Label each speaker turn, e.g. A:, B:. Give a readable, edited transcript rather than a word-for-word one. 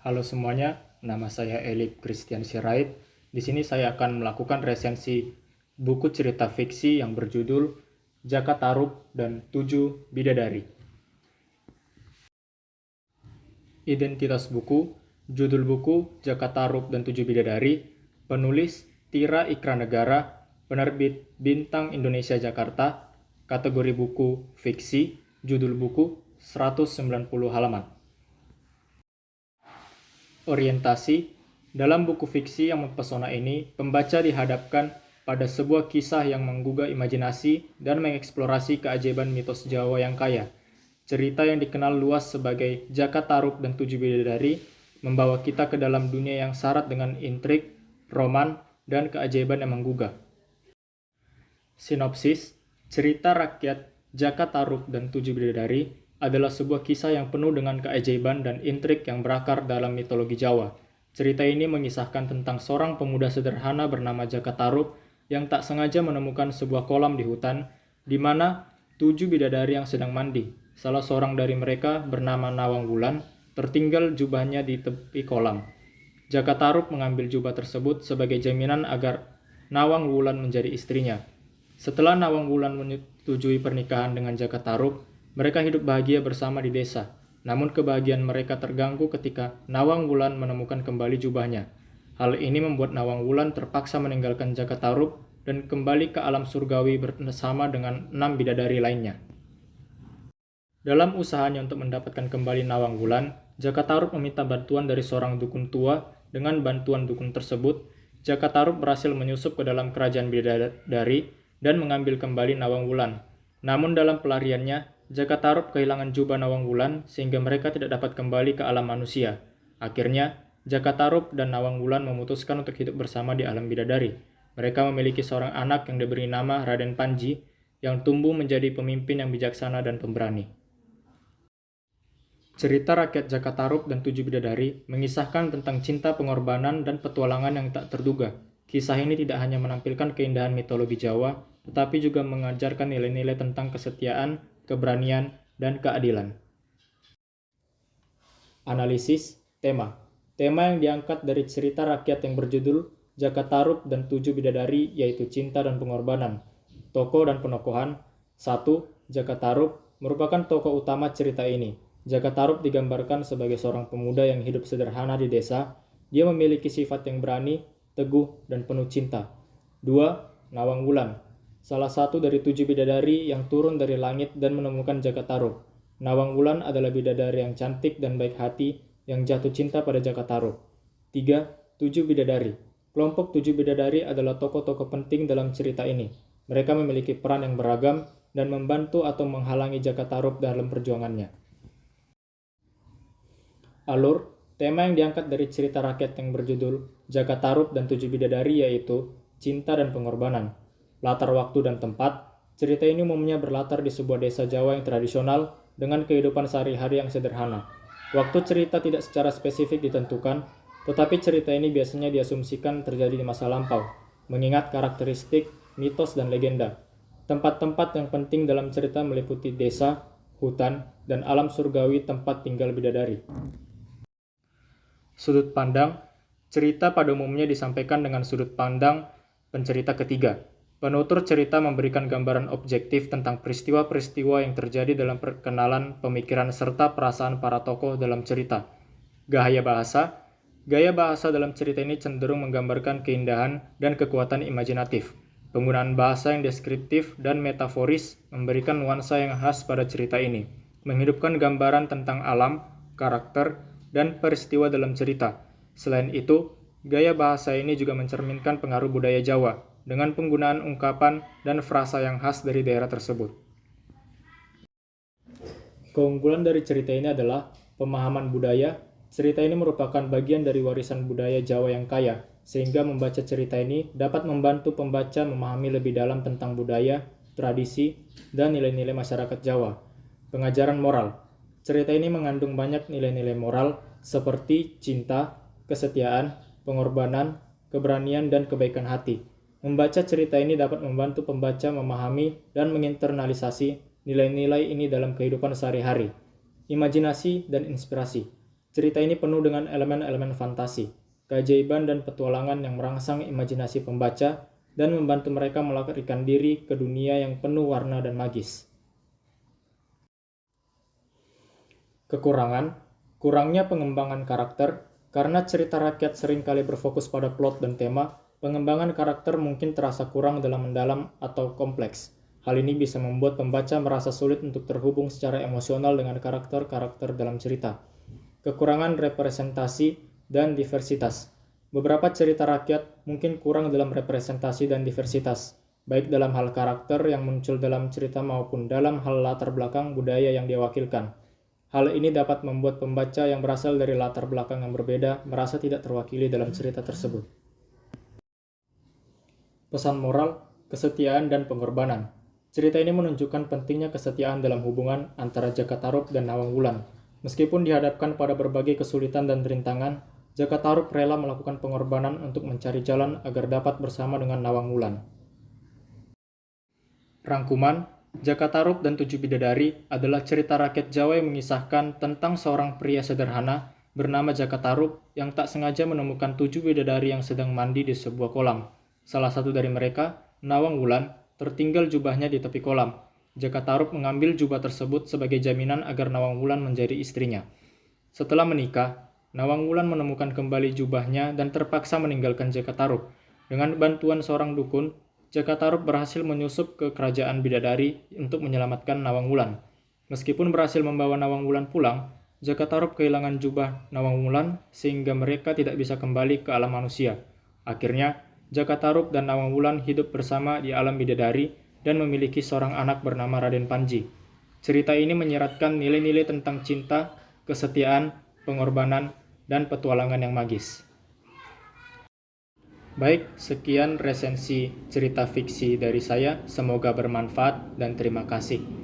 A: Halo semuanya, nama saya Elip Christian Sirait. Di sini saya akan melakukan resensi buku cerita fiksi yang berjudul Jaka Tarub dan 7 Bidadari. Identitas buku, judul buku Jaka Tarub dan 7 Bidadari, penulis Tira Ikranegara, penerbit Bintang Indonesia Jakarta, kategori buku fiksi, judul buku 190 halaman. Orientasi. Dalam buku fiksi yang mempesona ini, pembaca dihadapkan pada sebuah kisah yang menggugah imajinasi dan mengeksplorasi keajaiban mitos Jawa yang kaya. Cerita yang dikenal luas sebagai Jaka Tarub dan 7 Bidadari membawa kita ke dalam dunia yang syarat dengan intrik, roman, dan keajaiban yang menggugah. Sinopsis. Cerita rakyat Jaka Tarub dan 7 Bidadari adalah sebuah kisah yang penuh dengan keajaiban dan intrik yang berakar dalam mitologi Jawa. Cerita ini mengisahkan tentang seorang pemuda sederhana bernama Jaka Tarub yang tak sengaja menemukan sebuah kolam di hutan, di mana 7 bidadari yang sedang mandi. Salah seorang dari mereka bernama Nawang Wulan tertinggal jubahnya di tepi kolam. Jaka Tarub mengambil jubah tersebut sebagai jaminan agar Nawang Wulan menjadi istrinya. Setelah Nawang Wulan menyetujui pernikahan dengan Jaka Tarub, mereka hidup bahagia bersama di desa. Namun kebahagiaan mereka terganggu ketika Nawang Wulan menemukan kembali jubahnya. Hal ini membuat Nawang Wulan terpaksa meninggalkan Jaka Tarub dan kembali ke alam surgawi bersama dengan 6 bidadari lainnya. Dalam usahanya untuk mendapatkan kembali Nawang Wulan, Jaka Tarub meminta bantuan dari seorang dukun tua. Dengan bantuan dukun tersebut, Jaka Tarub berhasil menyusup ke dalam kerajaan bidadari dan mengambil kembali Nawang Wulan. Namun dalam pelariannya, Jaka Tarub kehilangan jubah Nawang Wulan sehingga mereka tidak dapat kembali ke alam manusia. Akhirnya, Jaka Tarub dan Nawang Wulan memutuskan untuk hidup bersama di alam bidadari. Mereka memiliki seorang anak yang diberi nama Raden Panji, yang tumbuh menjadi pemimpin yang bijaksana dan pemberani. Cerita rakyat Jaka Tarub dan 7 Bidadari mengisahkan tentang cinta, pengorbanan, dan petualangan yang tak terduga. Kisah ini tidak hanya menampilkan keindahan mitologi Jawa, tetapi juga mengajarkan nilai-nilai tentang kesetiaan, keberanian, dan keadilan. Analisis. Tema. Tema yang diangkat dari cerita rakyat yang berjudul Jaka Tarub dan 7 Bidadari yaitu cinta dan pengorbanan. Tokoh dan penokohan. 1. Jaka Tarub merupakan tokoh utama cerita ini. Jaka Tarub digambarkan sebagai seorang pemuda yang hidup sederhana di desa. Dia memiliki sifat yang berani, teguh, dan penuh cinta. 2. Nawang Wulan, salah satu dari 7 bidadari yang turun dari langit dan menemukan Jaka Tarub. Nawang Wulan adalah bidadari yang cantik dan baik hati yang jatuh cinta pada Jaka Tarub. 3. 7 bidadari. Kelompok 7 bidadari adalah tokoh-tokoh penting dalam cerita ini. Mereka memiliki peran yang beragam dan membantu atau menghalangi Jaka Tarub dalam perjuangannya. Alur. Tema yang diangkat dari cerita rakyat yang berjudul Jaka Tarub dan 7 Bidadari yaitu cinta dan pengorbanan. Latar waktu dan tempat. Cerita ini umumnya berlatar di sebuah desa Jawa yang tradisional dengan kehidupan sehari-hari yang sederhana. Waktu cerita tidak secara spesifik ditentukan, tetapi cerita ini biasanya diasumsikan terjadi di masa lampau, mengingat karakteristik, mitos, dan legenda. Tempat-tempat yang penting dalam cerita meliputi desa, hutan, dan alam surgawi tempat tinggal bidadari. Sudut pandang. Cerita pada umumnya disampaikan dengan sudut pandang pencerita ketiga. Penutur cerita memberikan gambaran objektif tentang peristiwa-peristiwa yang terjadi dalam perkenalan, pemikiran, serta perasaan para tokoh dalam cerita. Gaya bahasa. Gaya bahasa dalam cerita ini cenderung menggambarkan keindahan dan kekuatan imajinatif. Penggunaan bahasa yang deskriptif dan metaforis memberikan nuansa yang khas pada cerita ini, menghidupkan gambaran tentang alam, karakter, dan peristiwa dalam cerita. Selain itu, gaya bahasa ini juga mencerminkan pengaruh budaya Jawa, dengan penggunaan ungkapan dan frasa yang khas dari daerah tersebut. Keunggulan dari cerita ini adalah pemahaman budaya. Cerita ini merupakan bagian dari warisan budaya Jawa yang kaya, sehingga membaca cerita ini dapat membantu pembaca memahami lebih dalam tentang budaya, tradisi, dan nilai-nilai masyarakat Jawa. Pengajaran moral. Cerita ini mengandung banyak nilai-nilai moral seperti cinta, kesetiaan, pengorbanan, keberanian, dan kebaikan hati. Membaca cerita ini dapat membantu pembaca memahami dan menginternalisasi nilai-nilai ini dalam kehidupan sehari-hari. Imajinasi dan inspirasi. Cerita ini penuh dengan elemen-elemen fantasi, keajaiban dan petualangan yang merangsang imajinasi pembaca dan membantu mereka melarikan diri ke dunia yang penuh warna dan magis. Kekurangan, kurangnya pengembangan karakter. Karena cerita rakyat seringkali berfokus pada plot dan tema, pengembangan karakter mungkin terasa kurang dalam mendalam atau kompleks. Hal ini bisa membuat pembaca merasa sulit untuk terhubung secara emosional dengan karakter-karakter dalam cerita. Kekurangan representasi dan diversitas. Beberapa cerita rakyat mungkin kurang dalam representasi dan diversitas, baik dalam hal karakter yang muncul dalam cerita maupun dalam hal latar belakang budaya yang diwakilkan. Hal ini dapat membuat pembaca yang berasal dari latar belakang yang berbeda merasa tidak terwakili dalam cerita tersebut. Pesan moral, kesetiaan, dan pengorbanan. Cerita ini menunjukkan pentingnya kesetiaan dalam hubungan antara Jaka Tarub dan Nawang Wulan. Meskipun dihadapkan pada berbagai kesulitan dan rintangan, Jaka Tarub rela melakukan pengorbanan untuk mencari jalan agar dapat bersama dengan Nawang Wulan. Rangkuman, Jaka Tarub dan Tujuh Bidadari adalah cerita rakyat Jawa yang mengisahkan tentang seorang pria sederhana bernama Jaka Tarub yang tak sengaja menemukan 7 bidadari yang sedang mandi di sebuah kolam. Salah satu dari mereka, Nawang Wulan, tertinggal jubahnya di tepi kolam. Jaka Tarub mengambil jubah tersebut sebagai jaminan agar Nawang Wulan menjadi istrinya. Setelah menikah, Nawang Wulan menemukan kembali jubahnya dan terpaksa meninggalkan Jaka Tarub. Dengan bantuan seorang dukun, Jaka Tarub berhasil menyusup ke kerajaan bidadari untuk menyelamatkan Nawang Wulan. Meskipun berhasil membawa Nawang Wulan pulang, Jaka Tarub kehilangan jubah Nawang Wulan sehingga mereka tidak bisa kembali ke alam manusia. Akhirnya, Jaka Tarub dan Nawang Wulan hidup bersama di alam bidadari dan memiliki seorang anak bernama Raden Panji. Cerita ini menyiratkan nilai-nilai tentang cinta, kesetiaan, pengorbanan, dan petualangan yang magis. Baik, sekian resensi cerita fiksi dari saya. Semoga bermanfaat dan terima kasih.